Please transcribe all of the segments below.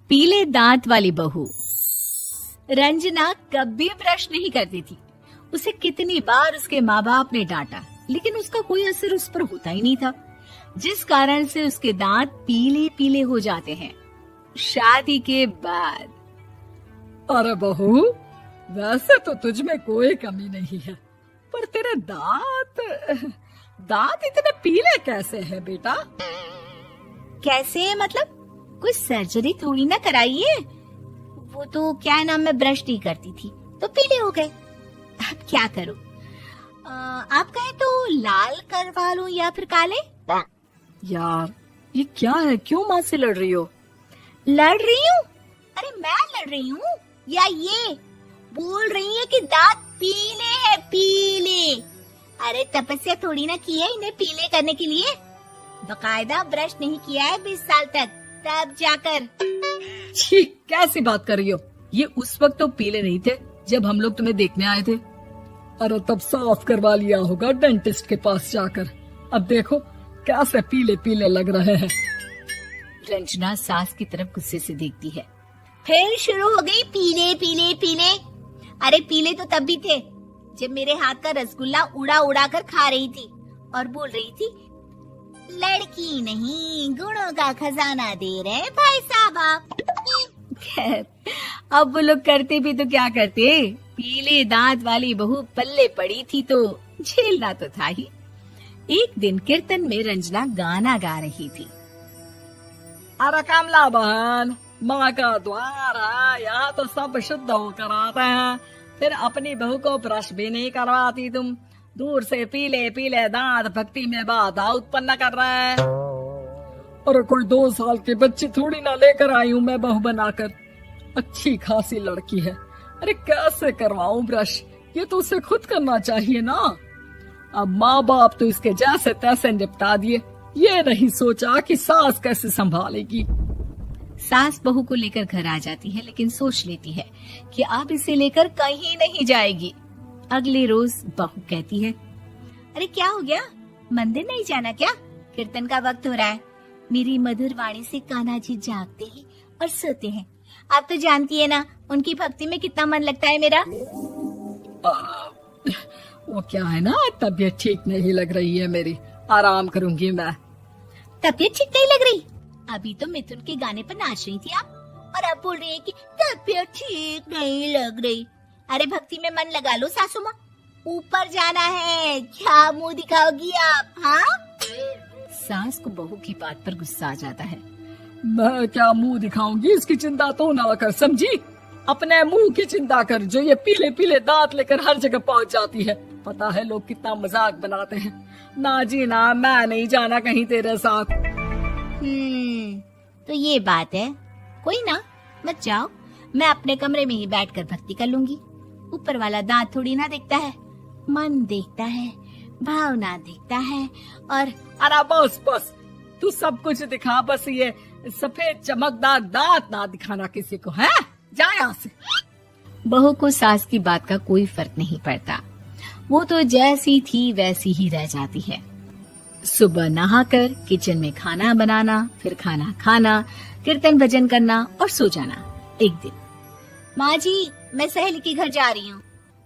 पीले दांत वाली बहू। रंजना कभी ब्रश नहीं करती थी। उसे कितनी बार उसके माँ बाप ने डांटा, लेकिन उसका कोई असर उस पर होता ही नहीं था, जिस कारण से उसके दांत पीले पीले हो जाते हैं। शादी के बाद। अरे बहू, वैसे तो तुझ में कोई कमी नहीं है, पर तेरे दांत इतने पीले कैसे हैं बेटा? कैसे मतलब? कोई सर्जरी थोड़ी ना कराइए। वो तो क्या नाम, मैं ब्रश नहीं करती थी तो पीले हो गए। अब क्या करूं? आप कहें तो लाल करवा लूं या फिर काले? यार ये क्या है, क्यों माँ से लड़ रही हो? लड़ रही हूँ? अरे मैं लड़ रही हूँ या ये बोल रही है कि दांत पीले हैं, पीले। अरे तपस्या थोड़ी ना की है इन्हें पीले करने के लिए। बकायदा ब्रश नहीं किया है 20 साल तक, तब जाकर। छी, कैसी बात कर रही हो? ये उस वक्त तो पीले नहीं थे जब हम लोग तुम्हें देखने आए थे। अरे तब साफ करवा लिया होगा डेंटिस्ट के पास जाकर। अब देखो कैसे पीले पीले लग रहे हैं। रंजना सास की तरफ गुस्से से देखती है। फिर शुरू हो गई पीले पीले पीले। अरे पीले तो तब भी थे जब मेरे हाथ का रसगुल्ला उड़ा उड़ा कर खा रही थी और बोल रही थी, लड़की नहीं गुणों का खजाना दे रहे भाई साहब आप। खैर, अब वो लोग करते भी तो क्या करते, पीले दांत वाली बहू पल्ले पड़ी थी तो झेलना तो था ही। एक दिन कीर्तन में रंजना गाना गा रही थी। अरे कमला बहन, माँ का द्वार है, यहाँ तो सब शुद्ध होकर आते हैं, फिर अपनी बहू को ब्रश भी नहीं करवाती तुम। दूर से पीले पीले दांत भक्ति में बाधा उत्पन्न कर रहे हैं। अरे कोई 2 साल की बच्ची थोड़ी ना लेकर आई हूँ मैं बहू बनाकर। अच्छी खासी लड़की है, अरे कैसे करवाऊं ब्रश? ये तो उसे खुद करना चाहिए ना। अब माँ बाप तो इसके जैसे तैसे निपटा दिए, ये नहीं सोचा कि सास कैसे संभालेगी। सास बहू को लेकर घर आ जाती है, लेकिन सोच लेती है कि अब इसे लेकर कहीं नहीं जाएगी। अगले रोज बहू कहती है, अरे क्या हो गया, मंदिर नहीं जाना क्या? कीर्तन का वक्त हो रहा है। मेरी मधुर वाणी से कान्हा जी जागते हैं और सोते हैं। आप तो जानती है ना उनकी भक्ति में कितना मन लगता है मेरा। वो क्या है ना, तबीयत ठीक नहीं लग रही है मेरी, आराम करूंगी मैं। तबीयत ठीक नहीं लग रही? अभी तो मिथुन के गाने पर नाच रही थी आप, और अब बोल रही है कि तबीयत ठीक नहीं लग रही। अरे भक्ति में मन लगा लो सासू माँ, ऊपर जाना है, क्या मुंह दिखाओगी आप? हाँ? सास को बहू की बात पर गुस्सा आ जाता है। मैं क्या मुंह दिखाऊंगी, इसकी चिंता तो ना कर, समझी? अपने मुंह की चिंता कर, जो ये पीले पीले दांत लेकर हर जगह पहुंच जाती है। पता है लोग कितना मजाक बनाते हैं। ना जी ना, मैं नहीं जाना कहीं तेरे साथ। तो ये बात है। कोई ना, मत जाओ, मैं अपने कमरे में ही बैठकर भक्ति कर लूंगी। ऊपर वाला दांत थोड़ी ना देखता है, मन देखता है, भावना देखता है। और अरे बस बस, तू सब कुछ दिखा, बस ये सफेद चमकदार दांत ना दिखाना किसी को, है? जा यहाँ से। बहू को सास की बात का कोई फर्क नहीं पड़ता, वो तो जैसी थी वैसी ही रह जाती है। सुबह नहाकर किचन में खाना बनाना, फिर खाना खाना, कीर्तन भजन करना और सो जाना। एक दिन, माँ जी मैं सहेली के घर जा रही हूँ,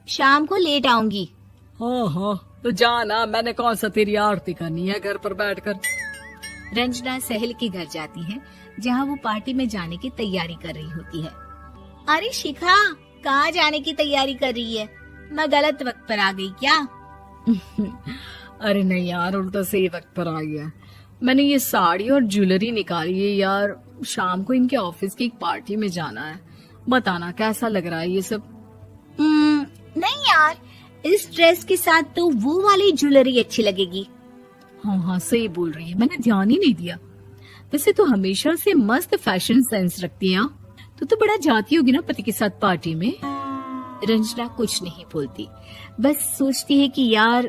शाम को लेट आऊंगी। हाँ हाँ तो जाना, मैंने कौन सा तेरी आरती करनी है घर पर बैठकर। रंजना सहेली के घर जाती है, जहाँ वो पार्टी में जाने की तैयारी कर रही होती है। अरे शिखा, कहाँ जाने की तैयारी कर रही है? मैं गलत वक्त पर आ गई क्या? अरे नहीं यार, उल्टा सही वक्त पर आ गया। मैंने ये साड़ी और ज्वेलरी निकाली है यार, शाम को इनके ऑफिस की एक पार्टी में जाना है। बताना कैसा लग रहा है ये सब? नहीं यार, इस ड्रेस के साथ तो वो वाली ज्वेलरी अच्छी लगेगी। हाँ हाँ सही बोल रही है, मैंने ध्यान ही नहीं दिया। वैसे तो हमेशा से मस्त फैशन सेंस रखती है। तो बड़ा जाती होगी ना पति के साथ पार्टी में। रंजना कुछ नहीं बोलती, बस सोचती है कि यार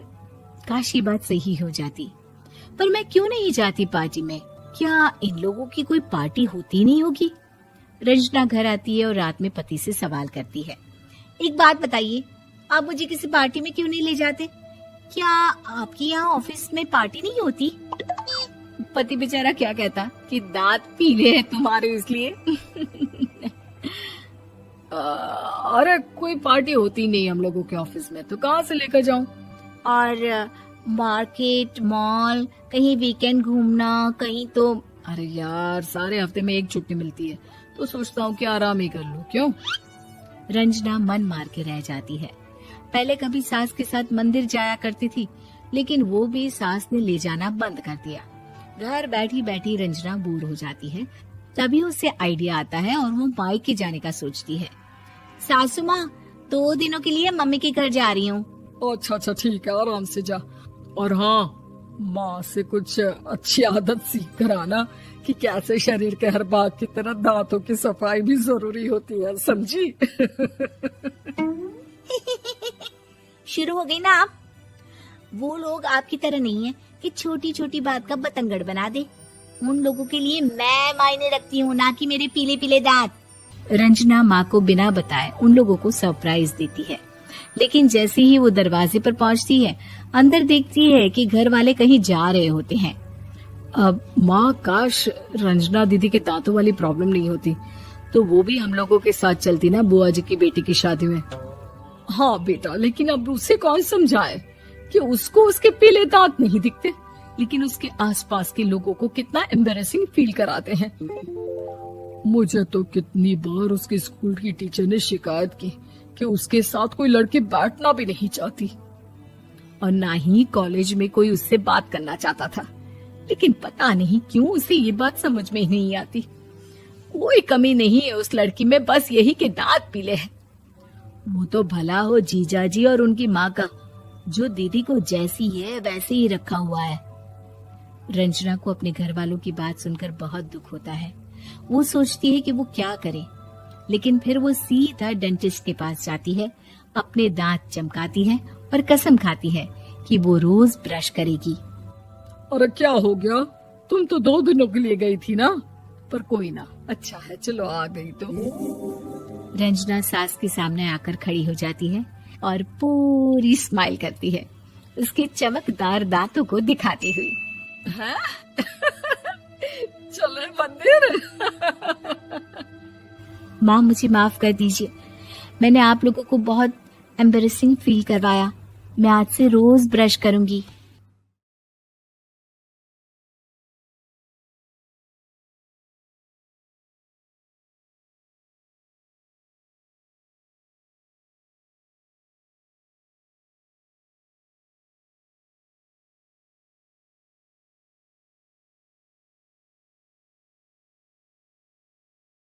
काश ये बात सही हो जाती, पर मैं क्यों नहीं जाती पार्टी में? क्या इन लोगों की कोई पार्टी होती नहीं होगी? रंजना घर आती है और रात में पति से सवाल करती है, एक बात बताइए, आप मुझे किसी पार्टी में क्यों नहीं ले जाते? क्या आपके यहाँ ऑफिस में पार्टी नहीं होती? पति बेचारा क्या कहता कि दांत पीले हैं तुम्हारे इसलिए। अरे कोई पार्टी होती नहीं हम लोगों के ऑफिस में, तो कहाँ से लेकर जाऊं? और मार्केट, मॉल, कहीं वीकेंड घूमना, कहीं तो। अरे यार सारे हफ्ते में एक छुट्टी मिलती है, तो सोचता हूँ कि आराम ही कर लूं। क्यों? रंजना मन मार के रह जाती है। पहले कभी सास के साथ मंदिर जाया करती थी, लेकिन वो भी सास ने ले जाना बंद कर दिया। घर बैठी बैठी रंजना बोर हो जाती है। तभी उसे आइडिया आता है और वो मायके जाने का सोचती है। सासू माँ, 2 दिनों के लिए मम्मी के घर जा रही हूँ। अच्छा ठीक है, आराम से जा। और हाँ, माँ से कुछ अच्छी आदत सीख कर आना कि कैसे शरीर के हर भाग की तरह दांतों की सफाई भी जरूरी होती है, समझी? शुरू हो गई ना आप। वो लोग आपकी तरह नहीं है कि छोटी छोटी बात का बतंगड़ बना दे। उन लोगों के लिए मैं मायने रखती हूँ, ना कि मेरे पीले पीले दांत। रंजना माँ को बिना बताए उन लोगों को सरप्राइज देती है, लेकिन जैसे ही वो दरवाजे पर पहुंचती है, अंदर देखती है कि घर वाले कहीं जा रहे होते हैं। अब माँ, काश रंजना दीदी के दांतों वाली प्रॉब्लम नहीं होती, तो वो भी हम लोगों के साथ चलती ना बुआ जी की बेटी की शादी में। हाँ बेटा, लेकिन अब उसे कौन समझाए कि उसको उसके पीले दांत नहीं दिखते, लेकिन उसके आसपास के लोगों को कितना एम्बैरेसिंग फील कराते हैं। मुझे तो कितनी बार उसके स्कूल की टीचर ने शिकायत की कि उसके साथ कोई लड़की बैठना भी नहीं चाहती, और ना ही कॉलेज में कोई उससे बात करना चाहता था। लेकिन पता नहीं क्यों उसे ये बात समझ में ही नहीं आती। कोई कमी नहीं है उस लड़की में, बस यही कि दांत पीले हैं। वो तो भला हो जीजा जी और उनकी माँ का, जो दीदी को जैसी है वैसे ही रखा हुआ है। रंजना को अपने घर वालों की बात सुनकर बहुत दुख होता है। वो सोचती है कि वो क्या करे, लेकिन फिर वो सीधा डेंटिस्ट के पास जाती है, अपने दांत चमकाती है और कसम खाती है कि वो रोज ब्रश करेगी। अरे क्या हो गया? तुम तो 2 दिनों के लिए गई थी ना, पर कोई ना, अच्छा है, चलो आ गई तो। रंजना सास के सामने आकर खड़ी हो जाती है और पूरी स्माइल करती है, उसके चमकदार दांतों को दिखाती हुई। हैं? चले मंदिर। माँ, मुझे माफ कर दीजिए, मैंने आप लोगों को बहुत एम्बैरेसिंग फील करवाया। मैं आज से रोज ब्रश करूंगी।